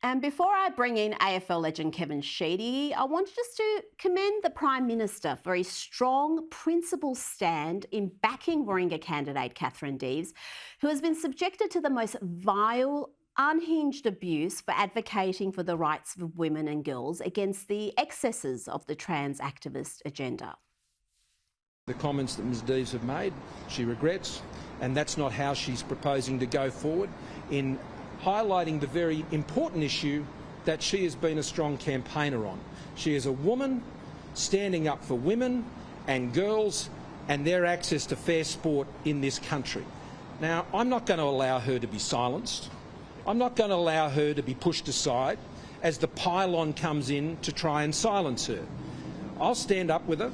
And before I bring in AFL legend Kevin Sheedy, I want just to commend the Prime Minister for his strong, principled stand in backing Warringah candidate Katherine Deves, who has been subjected to the most vile, unhinged abuse for advocating for the rights of women and girls against the excesses of the trans activist agenda. The comments that Ms Deves have made, she regrets, and that's not how she's proposing to go forward in highlighting the very important issue that she has been a strong campaigner on. She is a woman standing up for women and girls and their access to fair sport in this country. Now, I'm not going to allow her to be silenced. I'm not going to allow her to be pushed aside as the pylon comes in to try and silence her. I'll stand up with her.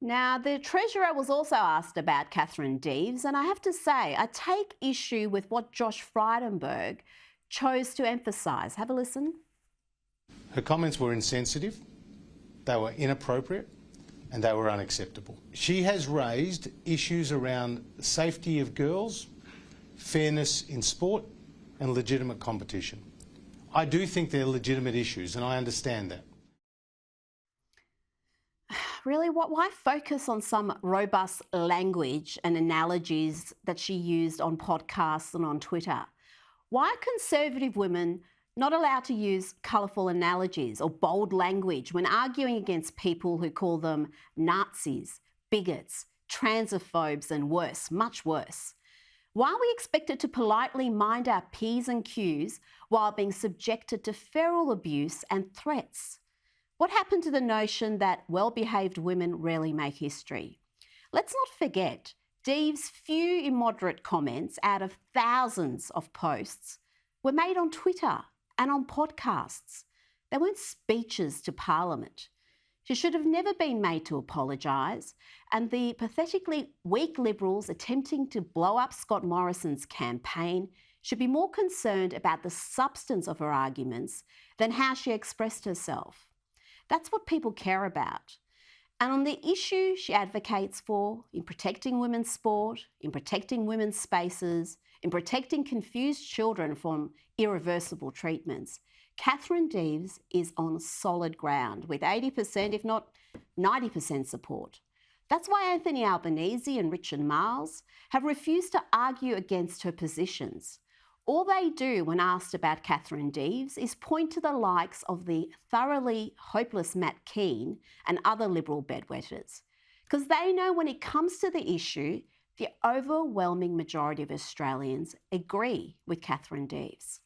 Now, the Treasurer was also asked about Katherine Deves, and I have to say, I take issue with what Josh Frydenberg chose to emphasise. Have a listen. Her comments were insensitive, they were inappropriate, and they were unacceptable. She has raised issues around safety of girls, fairness in sport, and legitimate competition. I do think they're legitimate issues, and I understand that. Really, why focus on some robust language and analogies that she used on podcasts and on Twitter? Why are conservative women not allowed to use colourful analogies or bold language when arguing against people who call them Nazis, bigots, transophobes and worse, much worse? Why are we expected to politely mind our P's and Q's while being subjected to feral abuse and threats? What happened to the notion that well-behaved women rarely make history? Let's not forget, Deves' few immoderate comments out of thousands of posts were made on Twitter and on podcasts. They weren't speeches to Parliament. She should have never been made to apologise, and the pathetically weak Liberals attempting to blow up Scott Morrison's campaign should be more concerned about the substance of her arguments than how she expressed herself. That's what people care about. And on the issue she advocates for, in protecting women's sport, in protecting women's spaces, in protecting confused children from irreversible treatments, Katherine Deves is on solid ground with 80%, if not 90% support. That's why Anthony Albanese and Richard Marles have refused to argue against her positions. All they do when asked about Katherine Deves is point to the likes of the thoroughly hopeless Matt Keane and other Liberal bedwetters, because they know when it comes to the issue, the overwhelming majority of Australians agree with Katherine Deves.